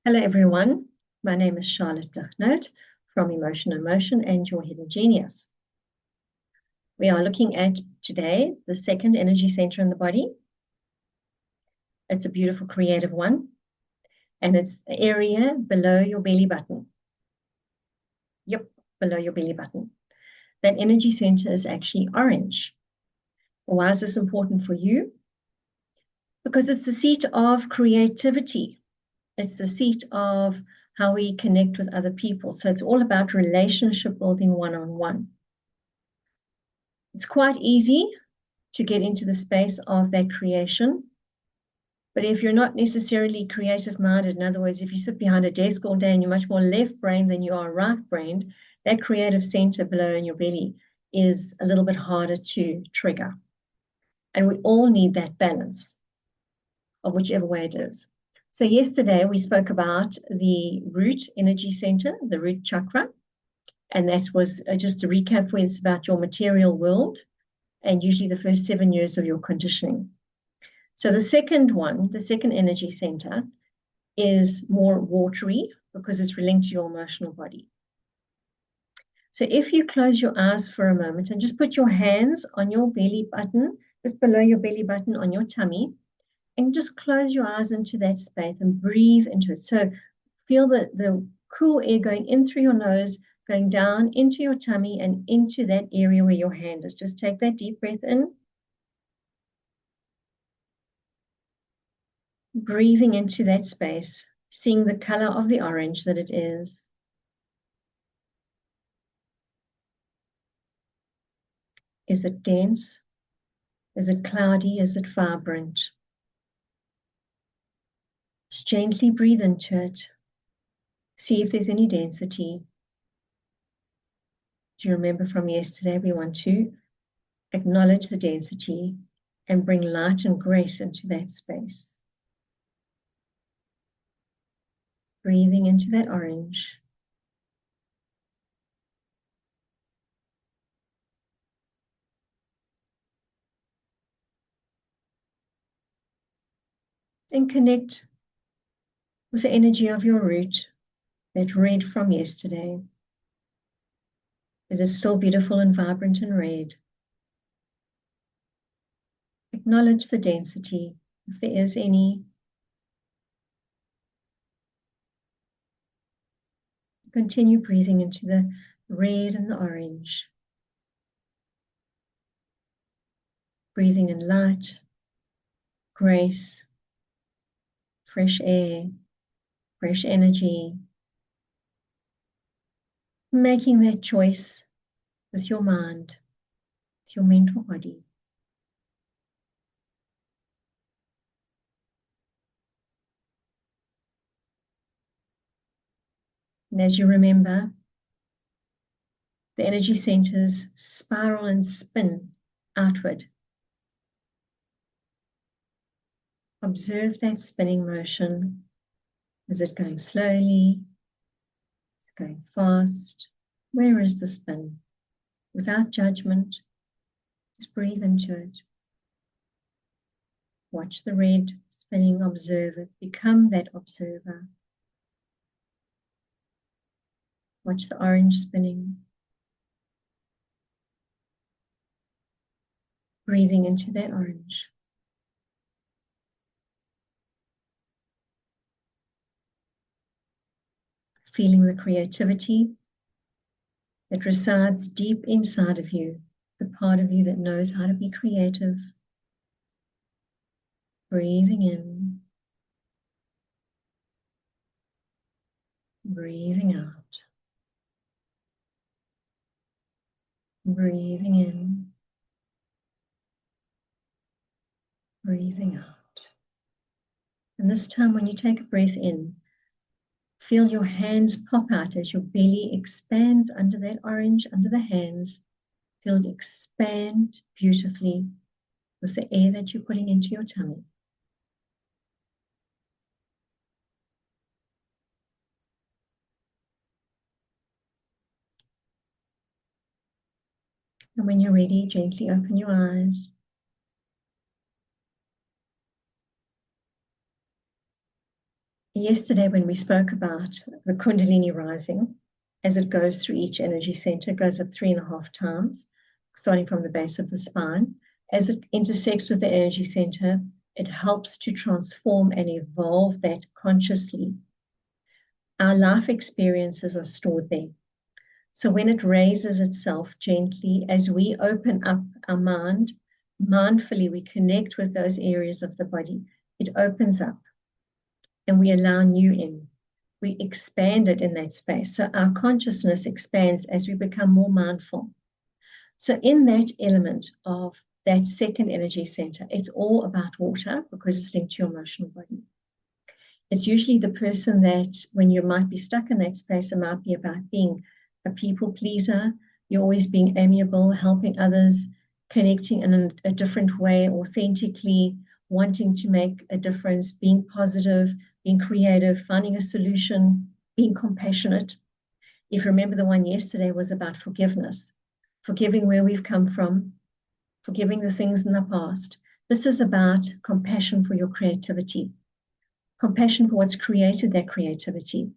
Hello everyone, my name is Charlotte Blachnoot from Emotion and Motion and Your Hidden Genius. We are looking at today the second energy center in the body. It's a beautiful creative one and it's the area below your belly button. Yep, below your belly button. That energy center is actually orange. Why is this important for you? Because it's the seat of creativity. It's the seat of how we connect with other people. So it's all about relationship building one-on-one. It's quite easy to get into the space of that creation. But if you're not necessarily creative minded, in other words, if you sit behind a desk all day and you're much more left brained than you are right brained, that creative center below in your belly is a little bit harder to trigger. And we all need that balance of whichever way it is. So yesterday we spoke about the root energy center, the root chakra. And that was just a recap for you. It's about your material world and usually the first 7 years of your conditioning. So the second one, the second energy center, is more watery because it's linked to your emotional body. So if you close your eyes for a moment and just put your hands on your belly button, just below your belly button on your tummy, and just close your eyes into that space and breathe into it. So feel the cool air going in through your nose, going down into your tummy and into that area where your hand is. Just take that deep breath in. Breathing into that space, seeing the color of the orange that it is. Is it dense? Is it cloudy? Is it vibrant? Just gently breathe into it. See if there's any density. Do you remember from yesterday, we want to acknowledge the density and bring light and grace into that space. Breathing into that orange. And connect with the energy of your root, that red from yesterday. Is it still beautiful and vibrant and red? Acknowledge the density, if there is any. Continue breathing into the red and the orange. Breathing in light, grace, fresh air, fresh energy. Making that choice with your mind, with your mental body. And as you remember, the energy centers spiral and spin outward. Observe that spinning motion. Is it going slowly? Is it going fast? Where is the spin? Without judgment, just breathe into it. Watch the red spinning, observe it. Become that observer. Watch the orange spinning. Breathing into that orange. Feeling the creativity that resides deep inside of you, the part of you that knows how to be creative. Breathing in, breathing out. Breathing in, breathing out. And this time when you take a breath in, feel your hands pop out as your belly expands under that orange, under the hands. Feel it expand beautifully with the air that you're putting into your tummy. And when you're ready, gently open your eyes. Yesterday, when we spoke about the Kundalini rising, as it goes through each energy center, it goes up 3.5 times, starting from the base of the spine. As it intersects with the energy center, it helps to transform and evolve that consciously. Our life experiences are stored there. So when it raises itself gently, as we open up our mind, mindfully we connect with those areas of the body, it opens up and we allow new in. We expand it in that space. So our consciousness expands as we become more mindful. So in that element of that second energy center, it's all about water because it's linked to your emotional body. It's usually the person that when you might be stuck in that space, it might be about being a people pleaser. You're always being amiable, helping others, connecting in a different way, authentically, wanting to make a difference, being positive, being creative, finding a solution, being compassionate. If you remember, the one yesterday was about forgiveness, forgiving where we've come from, forgiving the things in the past. This is about compassion for your creativity, compassion for what's created that creativity,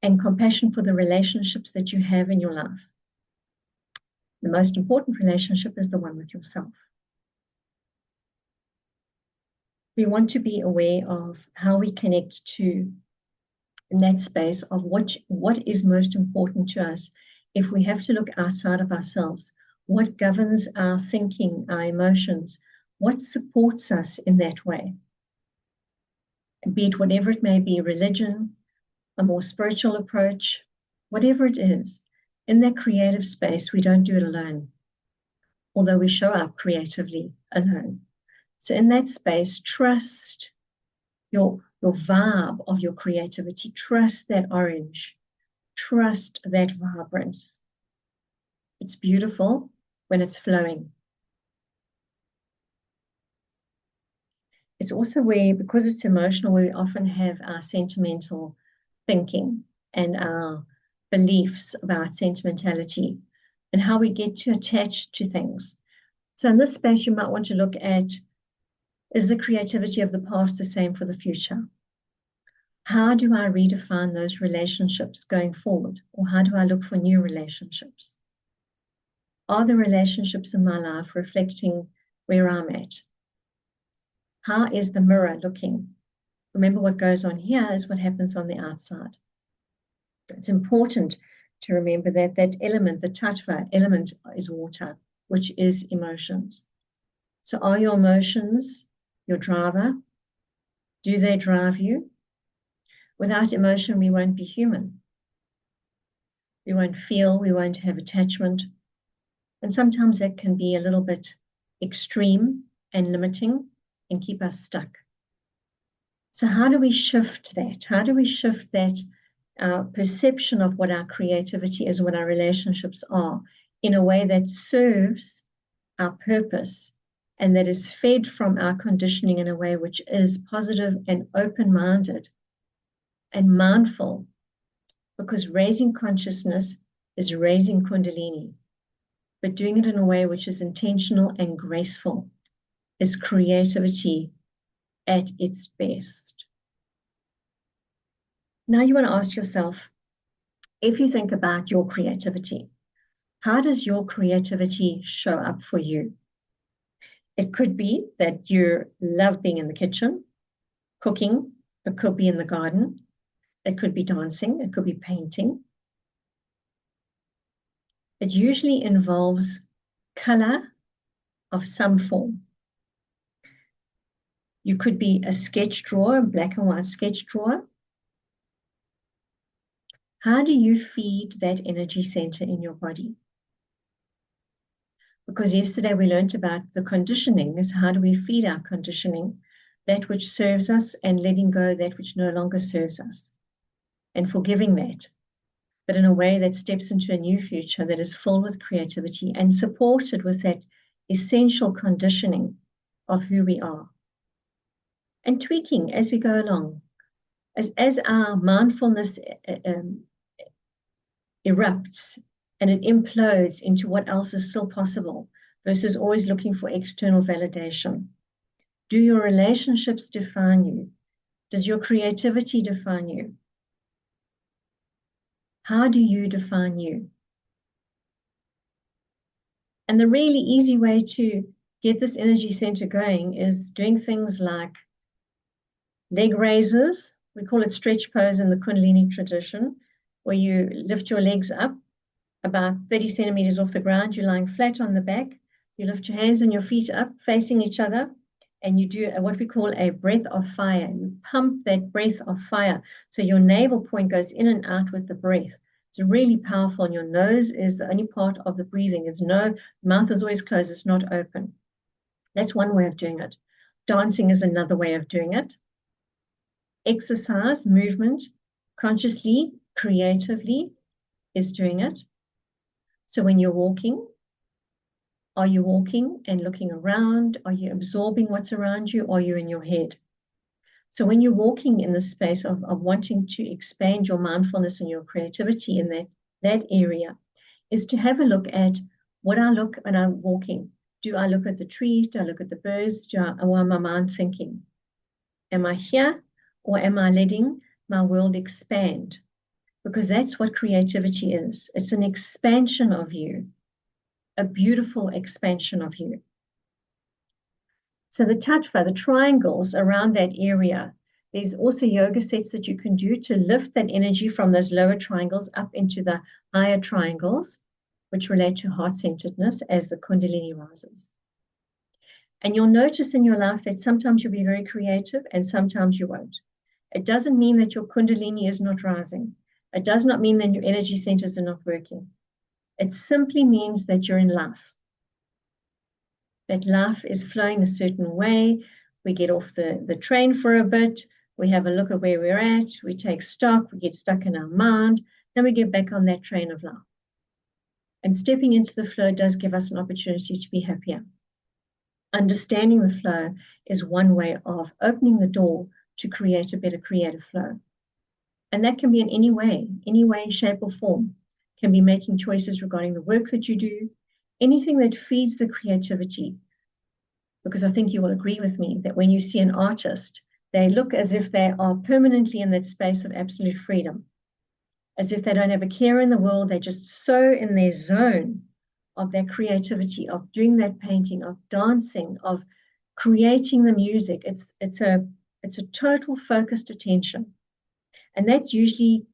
and compassion for the relationships that you have in your life. The most important relationship is the one with yourself. We want to be aware of how we connect to in that space of what is most important to us. If we have to look outside of ourselves, what governs our thinking, our emotions, what supports us in that way? Be it whatever it may be, religion, a more spiritual approach, whatever it is, in that creative space, we don't do it alone, although we show up creatively alone. So in that space, trust your vibe of your creativity, trust that orange, trust that vibrance. It's beautiful when it's flowing. It's also where, because it's emotional, we often have our sentimental thinking and our beliefs about sentimentality and how we get to attach to things. So in this space, you might want to look at, is the creativity of the past the same for the future? How do I redefine those relationships going forward? Or how do I look for new relationships? Are the relationships in my life reflecting where I'm at? How is the mirror looking? Remember, what goes on here is what happens on the outside. It's important to remember that that element, the tattva element, is water, which is emotions. So are your emotions your driver? Do they drive you? Without emotion, we won't be human. We won't feel, we won't have attachment. And sometimes that can be a little bit extreme and limiting and keep us stuck. So how do we shift that? How do we shift that perception of what our creativity is, what our relationships are, in a way that serves our purpose and that is fed from our conditioning in a way which is positive and open-minded and mindful, because raising consciousness is raising Kundalini, but doing it in a way which is intentional and graceful is creativity at its best. Now you want to ask yourself, if you think about your creativity, how does your creativity show up for you? It could be that you love being in the kitchen, cooking. It could be in the garden. It could be dancing. It could be painting. It usually involves color of some form. You could be a sketch drawer, a black and white sketch drawer. How do you feed that energy center in your body? Because yesterday we learned about the conditioning, is how do we feed our conditioning, that which serves us, and letting go that which no longer serves us, and forgiving that, but in a way that steps into a new future that is full with creativity and supported with that essential conditioning of who we are. And tweaking as we go along. As our mindfulness erupts and it implodes into what else is still possible versus always looking for external validation. Do your relationships define you? Does your creativity define you? How do you define you? And the really easy way to get this energy center going is doing things like leg raises. We call it stretch pose in the Kundalini tradition, where you lift your legs up about 30 centimeters off the ground. You're lying flat on the back. You lift your hands and your feet up, facing each other, and you do what we call a breath of fire. You pump that breath of fire. So your navel point goes in and out with the breath. It's really powerful. And your nose is the only part of the breathing. Mouth is always closed, it's not open. That's one way of doing it. Dancing is another way of doing it. Exercise, movement, consciously, creatively, is doing it. So when you're walking, are you walking and looking around? Are you absorbing what's around you? Or are you in your head? So when you're walking in the space of wanting to expand your mindfulness and your creativity in that area, is to have a look at what I look when I'm walking. Do I look at the trees? Do I look at the birds? Or am my mind thinking? Am I here? Or am I letting my world expand? Because that's what creativity is. It's an expansion of you, a beautiful expansion of you. So the tattva, the triangles around that area, there's also yoga sets that you can do to lift that energy from those lower triangles up into the higher triangles, which relate to heart-centeredness as the Kundalini rises. And you'll notice in your life that sometimes you'll be very creative and sometimes you won't. It doesn't mean that your Kundalini is not rising. It does not mean that your energy centers are not working. It simply means that you're in life. That life is flowing a certain way. We get off the train for a bit. We have a look at where we're at. We take stock. We get stuck in our mind. Then we get back on that train of life. And stepping into the flow does give us an opportunity to be happier. Understanding the flow is one way of opening the door to create a better creative flow. And that can be in any way, shape, or form. It can be making choices regarding the work that you do, anything that feeds the creativity. Because I think you will agree with me that when you see an artist, they look as if they are permanently in that space of absolute freedom, as if they don't have a care in the world. They're just so in their zone of their creativity, of doing that painting, of dancing, of creating the music. It's a total focused attention. And that's usually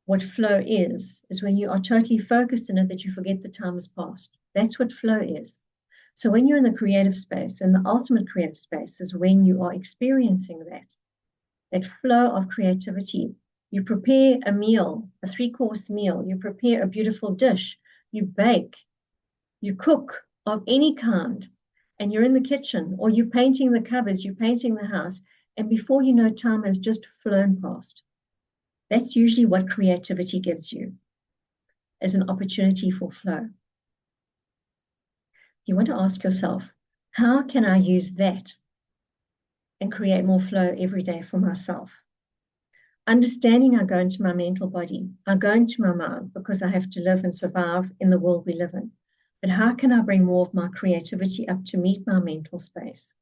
what flow is when you are totally focused in it that you forget the time has passed. That's what flow is. So when you're in the creative space, and the ultimate creative space is when you are experiencing that flow of creativity. You prepare a meal, a 3-course meal. You prepare a beautiful dish. You bake. You cook of any kind. And you're in the kitchen, or you're painting the cupboards, you're painting the house. And before you know, time has just flown past. That's usually what creativity gives you as an opportunity for flow. You want to ask yourself, how can I use that and create more flow every day for myself? Understanding I go into my mental body, I go into my mind because I have to live and survive in the world we live in. But how can I bring more of my creativity up to meet my mental space?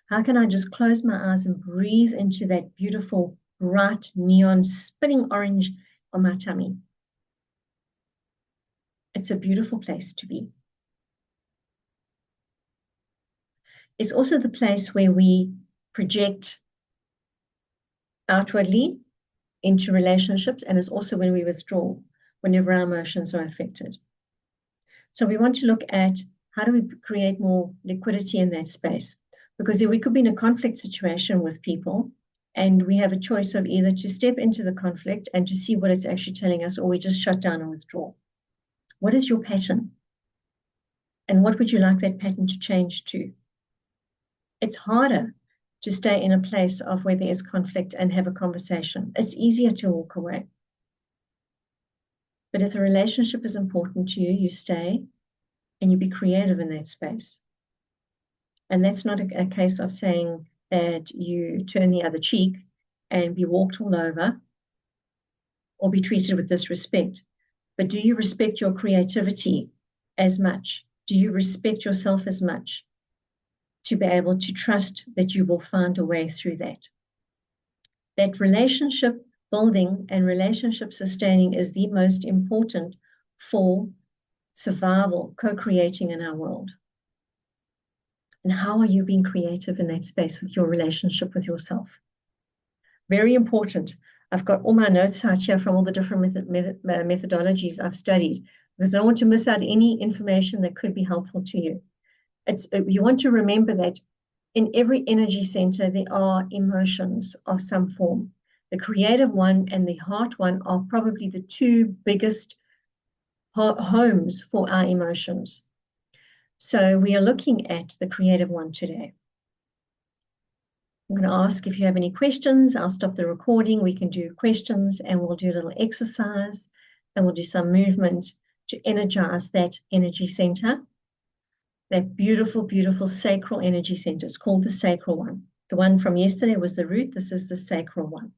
How can I just close my eyes and breathe into that beautiful, bright, neon, spinning orange on my tummy? It's a beautiful place to be. It's also the place where we project outwardly into relationships, and it's also when we withdraw, whenever our emotions are affected. So we want to look at how do we create more liquidity in that space? Because we could be in a conflict situation with people, and we have a choice of either to step into the conflict and to see what it's actually telling us, or we just shut down and withdraw. What is your pattern? And what would you like that pattern to change to? It's harder to stay in a place of where there is conflict and have a conversation. It's easier to walk away. But if the relationship is important to you, you stay and you be creative in that space. And that's not a case of saying that you turn the other cheek and be walked all over or be treated with disrespect. But do you respect your creativity as much? Do you respect yourself as much to be able to trust that you will find a way through that? that relationship building and relationship sustaining is the most important for survival, co-creating in our world. And how are you being creative in that space with your relationship with yourself? Very important. I've got all my notes out here from all the different methodologies I've studied, because I don't want to miss out any information that could be helpful to you. You want to remember that in every energy center, there are emotions of some form. The creative one and the heart one are probably the two biggest homes for our emotions. So we are looking at the creative one today. I'm going to ask if you have any questions. I'll stop the recording. We can do questions and we'll do a little exercise and we'll do some movement to energize that energy center. That beautiful, beautiful sacral energy center. It's called the sacral one. The one from yesterday was the root. This is the sacral one.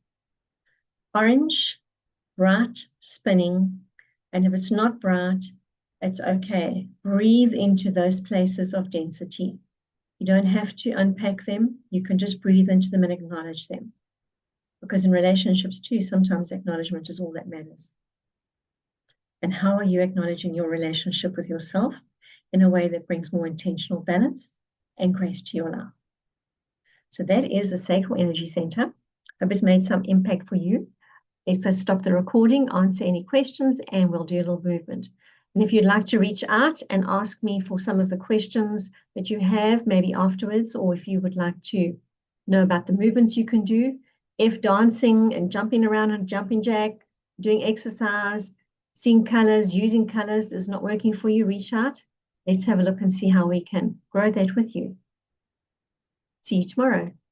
Orange, bright, spinning. And if it's not bright, it's okay. Breathe into those places of density. You don't have to unpack them. You can just breathe into them and acknowledge them. Because in relationships too, sometimes acknowledgement is all that matters. And how are you acknowledging your relationship with yourself in a way that brings more intentional balance and grace to your life? So that is the sacral energy center. I hope it's made some impact for you. Let's stop the recording, answer any questions, and we'll do a little movement. And if you'd like to reach out and ask me for some of the questions that you have, maybe afterwards, or if you would like to know about the movements you can do, if dancing and jumping around on jumping jack, doing exercise, seeing colors, using colors is not working for you, reach out. Let's have a look and see how we can grow that with you. See you tomorrow.